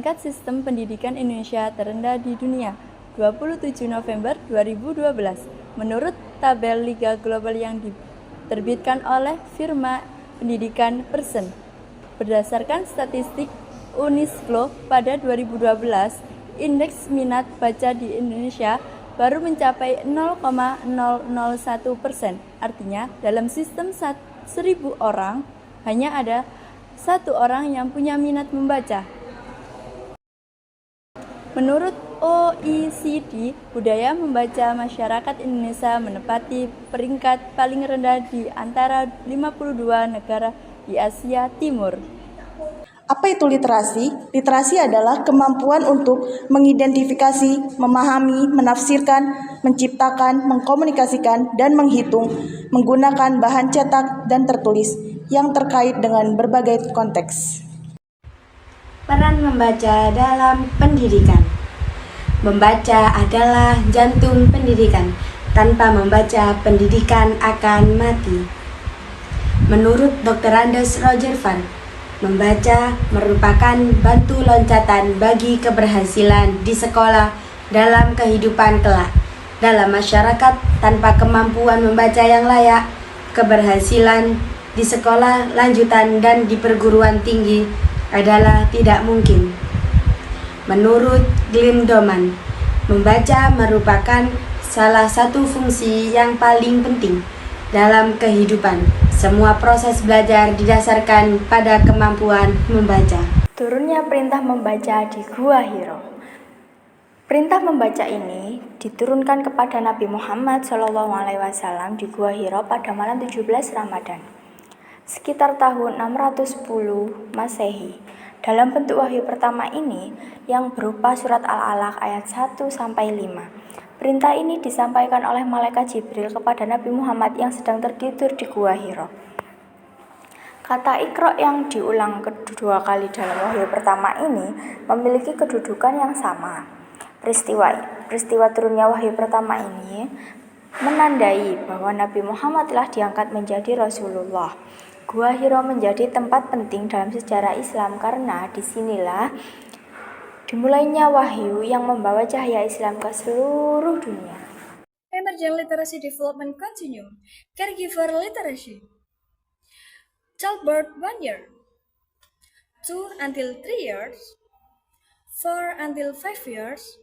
tingkat sistem pendidikan Indonesia terendah di dunia, 27 November 2012, menurut tabel Liga Global yang diterbitkan oleh firma pendidikan Pearson. Berdasarkan statistik Unisclo pada 2012, indeks minat baca di Indonesia baru mencapai 0,001%. Artinya, dalam sistem 1.000 orang, hanya ada 1 orang yang punya minat membaca. Menurut OECD, budaya membaca masyarakat Indonesia menempati peringkat paling rendah di antara 52 negara di Asia Timur. Apa itu literasi? Literasi adalah kemampuan untuk mengidentifikasi, memahami, menafsirkan, menciptakan, mengkomunikasikan, dan menghitung menggunakan bahan cetak dan tertulis yang terkait dengan berbagai konteks. Peran membaca dalam pendidikan. Membaca adalah jantung pendidikan. Tanpa membaca, pendidikan akan mati. Menurut Dr. Anders Roger Van, membaca merupakan batu loncatan bagi keberhasilan di sekolah dalam kehidupan kelak. Dalam masyarakat, tanpa kemampuan membaca yang layak, keberhasilan di sekolah lanjutan dan di perguruan tinggi adalah tidak mungkin. Menurut Glindoman, membaca merupakan salah satu fungsi yang paling penting dalam kehidupan. Semua proses belajar didasarkan pada kemampuan membaca. Turunnya perintah membaca di Gua Hiro. Perintah membaca ini diturunkan kepada Nabi Muhammad SAW di Gua Hiro pada malam 17 Ramadan, sekitar tahun 610 Masehi. Dalam bentuk wahyu pertama ini, yang berupa surat Al-Alaq ayat 1-5. Perintah ini disampaikan oleh malaikat Jibril kepada Nabi Muhammad yang sedang tertidur di Gua Hiro. Kata Iqra yang diulang kedua kali dalam wahyu pertama ini memiliki kedudukan yang sama. Peristiwa turunnya wahyu pertama ini menandai bahwa Nabi Muhammad telah diangkat menjadi Rasulullah. Gua Hiro menjadi tempat penting dalam sejarah Islam karena disinilah dimulainya wahyu yang membawa cahaya Islam ke seluruh dunia. Emerging Literacy Development Continuum, Caregiver Literacy. Childbirth 1 year, 2 until 3 years, 4 until 5 years,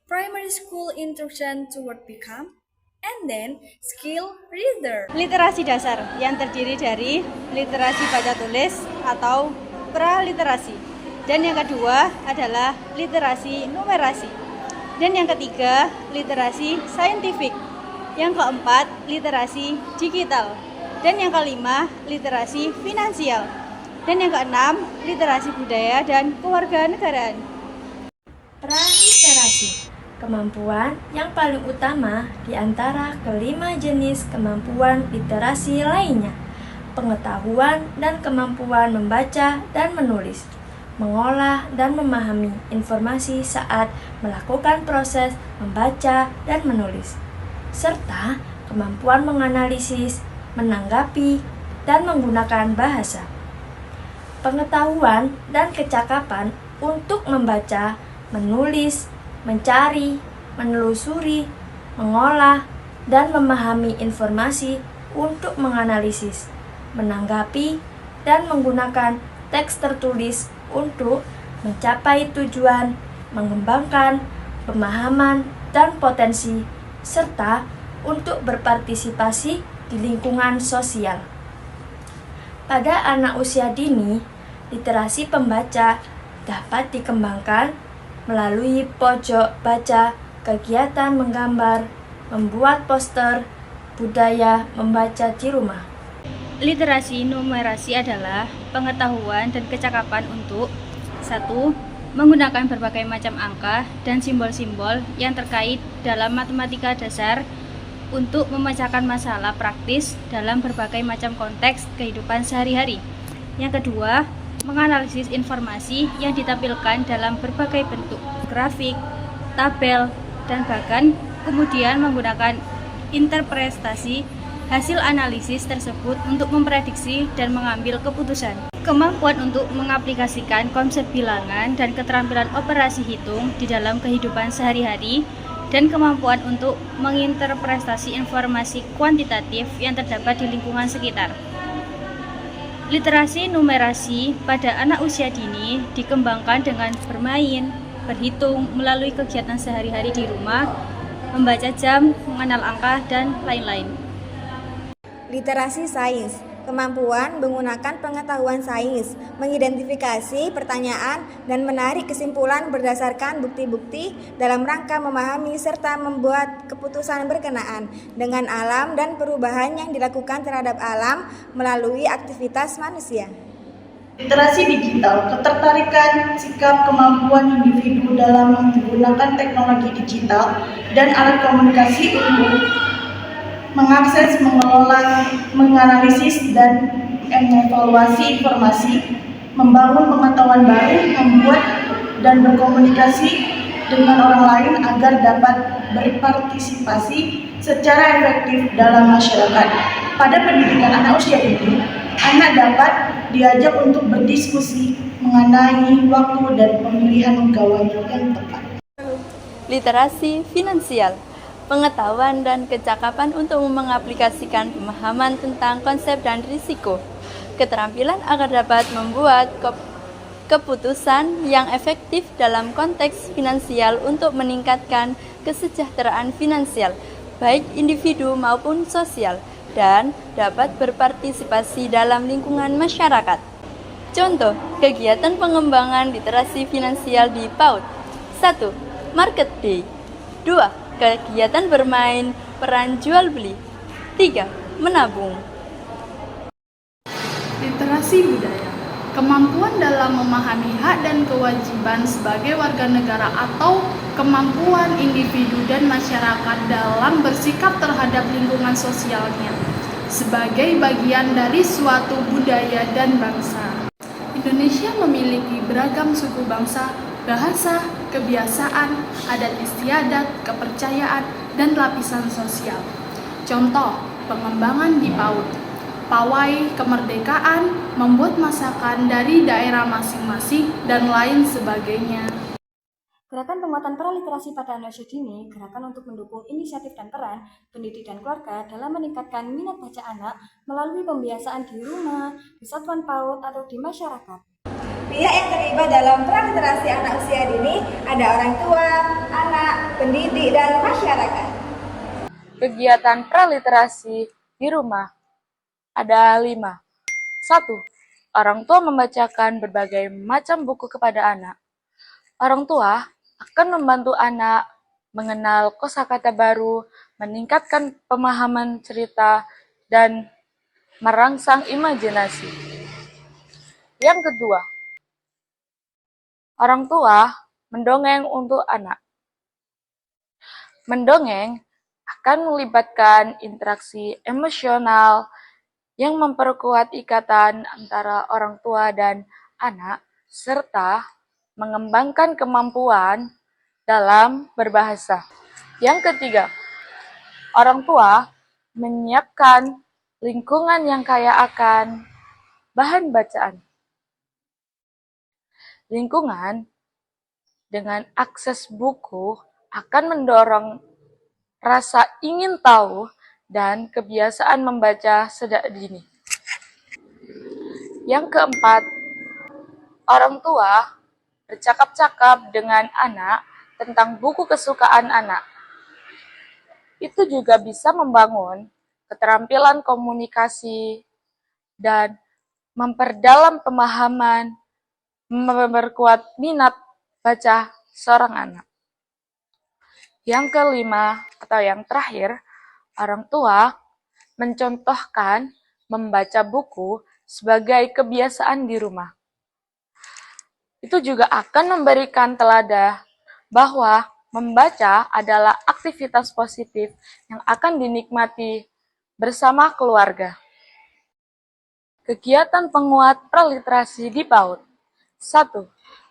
primary school instruction toward become, and then skill reader. Literasi dasar yang terdiri dari literasi baca tulis atau praliterasi. Dan yang kedua adalah literasi numerasi. Dan yang ketiga, literasi saintifik. Yang keempat, literasi digital. Dan yang kelima, literasi finansial. Dan yang keenam, literasi budaya dan kewarganegaraan. Praliterasi, kemampuan yang paling utama di antara kelima jenis kemampuan literasi lainnya. Pengetahuan dan kemampuan membaca dan menulis, mengolah dan memahami informasi saat melakukan proses membaca dan menulis, serta kemampuan menganalisis, menanggapi, dan menggunakan bahasa. Pengetahuan dan kecakapan untuk membaca, menulis, mencari, menelusuri, mengolah, dan memahami informasi untuk menganalisis, menanggapi, dan menggunakan teks tertulis untuk mencapai tujuan, mengembangkan pemahaman dan potensi, serta untuk berpartisipasi di lingkungan sosial. Pada anak usia dini, literasi pembaca dapat dikembangkan melalui pojok baca, kegiatan menggambar, membuat poster, budaya membaca di rumah. Literasi numerasi adalah pengetahuan dan kecakapan untuk 1. Menggunakan berbagai macam angka dan simbol-simbol yang terkait dalam matematika dasar untuk memecahkan masalah praktis dalam berbagai macam konteks kehidupan sehari-hari. Yang kedua, menganalisis informasi yang ditampilkan dalam berbagai bentuk grafik, tabel, dan bahkan kemudian menggunakan interpretasi hasil analisis tersebut untuk memprediksi dan mengambil keputusan. Kemampuan untuk mengaplikasikan konsep bilangan dan keterampilan operasi hitung di dalam kehidupan sehari-hari, dan kemampuan untuk menginterpretasi informasi kuantitatif yang terdapat di lingkungan sekitar. Literasi numerasi pada anak usia dini dikembangkan dengan bermain, berhitung melalui kegiatan sehari-hari di rumah, membaca jam, mengenal angka, dan lain-lain. Literasi sains, kemampuan menggunakan pengetahuan sains, mengidentifikasi pertanyaan, dan menarik kesimpulan berdasarkan bukti-bukti dalam rangka memahami serta membuat keputusan berkenaan dengan alam dan perubahan yang dilakukan terhadap alam melalui aktivitas manusia. Literasi digital, ketertarikan, sikap, kemampuan individu dalam menggunakan teknologi digital dan alat komunikasi untuk mengakses, mengelola, menganalisis, dan mengevaluasi informasi, membangun pengetahuan baru, membuat dan berkomunikasi dengan orang lain agar dapat berpartisipasi secara efektif dalam masyarakat. Pada pendidikan anak usia dini, anak dapat diajak untuk berdiskusi mengenai waktu dan pemilihan gawai yang tepat. Literasi finansial, pengetahuan dan kecakapan untuk mengaplikasikan pemahaman tentang konsep dan risiko, keterampilan agar dapat membuat keputusan yang efektif dalam konteks finansial untuk meningkatkan kesejahteraan finansial, baik individu maupun sosial, dan dapat berpartisipasi dalam lingkungan masyarakat. Contoh, kegiatan pengembangan literasi finansial di PAUD. 1. Market Day. 2. Kegiatan bermain peran jual beli. 3. Menabung. Literasi budaya, kemampuan dalam memahami hak dan kewajiban sebagai warga negara atau kemampuan individu dan masyarakat dalam bersikap terhadap lingkungan sosialnya sebagai bagian dari suatu budaya dan bangsa. Indonesia memiliki beragam suku bangsa, bahasa, kebiasaan, adat istiadat, kepercayaan, dan lapisan sosial. Contoh, pengembangan di PAUD. Pawai kemerdekaan, membuat masakan dari daerah masing-masing, dan lain sebagainya. Gerakan penguatan praliterasi pada anak usia dini, gerakan untuk mendukung inisiatif dan peran pendidik dan keluarga dalam meningkatkan minat baca anak melalui pembiasaan di rumah, di satuan PAUD, atau di masyarakat. Pihak yang terlibat dalam praliterasi anak usia dini ada orang tua, anak, pendidik, dan masyarakat. Kegiatan praliterasi di rumah ada 5. 1. Orang tua membacakan berbagai macam buku kepada anak. Orang tua akan membantu anak mengenal kosakata baru, meningkatkan pemahaman cerita, dan merangsang imajinasi. Yang kedua, orang tua mendongeng untuk anak. Mendongeng akan melibatkan interaksi emosional yang memperkuat ikatan antara orang tua dan anak, serta mengembangkan kemampuan dalam berbahasa. Yang ketiga, orang tua menyiapkan lingkungan yang kaya akan bahan bacaan. Lingkungan dengan akses buku akan mendorong rasa ingin tahu dan kebiasaan membaca sejak dini. Yang keempat, orang tua bercakap-cakap dengan anak tentang buku kesukaan anak. Itu juga bisa membangun keterampilan komunikasi dan memperdalam pemahaman, memperkuat minat baca seorang anak. Yang kelima atau yang terakhir, orang tua mencontohkan membaca buku sebagai kebiasaan di rumah. Itu juga akan memberikan teladan bahwa membaca adalah aktivitas positif yang akan dinikmati bersama keluarga. Kegiatan penguat praliterasi di PAUD. 1.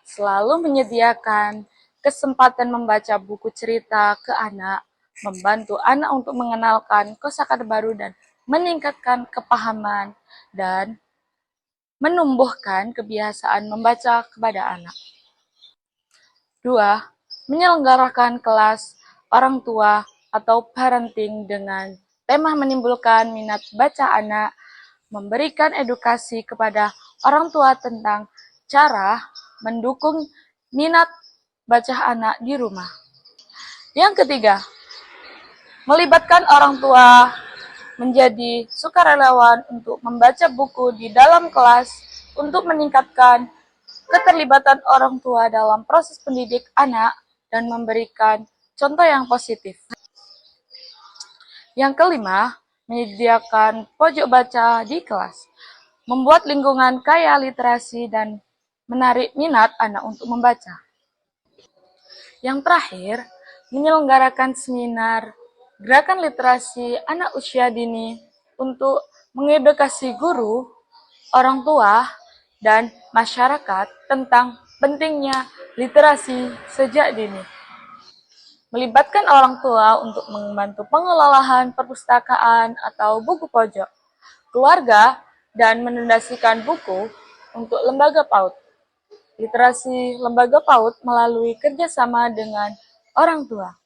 Selalu menyediakan kesempatan membaca buku cerita ke anak, membantu anak untuk mengenalkan kosakata baru dan meningkatkan kepahaman, dan menumbuhkan kebiasaan membaca kepada anak. 2. Menyelenggarakan kelas orang tua atau parenting dengan tema menimbulkan minat baca anak, memberikan edukasi kepada orang tua tentang cara mendukung minat baca anak di rumah. Yang ketiga, melibatkan orang tua menjadi sukarelawan untuk membaca buku di dalam kelas untuk meningkatkan keterlibatan orang tua dalam proses pendidik anak dan memberikan contoh yang positif. Yang kelima, menyediakan pojok baca di kelas, membuat lingkungan kaya literasi dan menarik minat anak untuk membaca. Yang terakhir, menyelenggarakan seminar gerakan literasi anak usia dini untuk mengedukasi guru, orang tua, dan masyarakat tentang pentingnya literasi sejak dini. Melibatkan orang tua untuk membantu pengelolaan perpustakaan atau buku pojok, keluarga, dan mendonasikan buku untuk lembaga PAUD. Literasi lembaga PAUD melalui kerjasama dengan orang tua.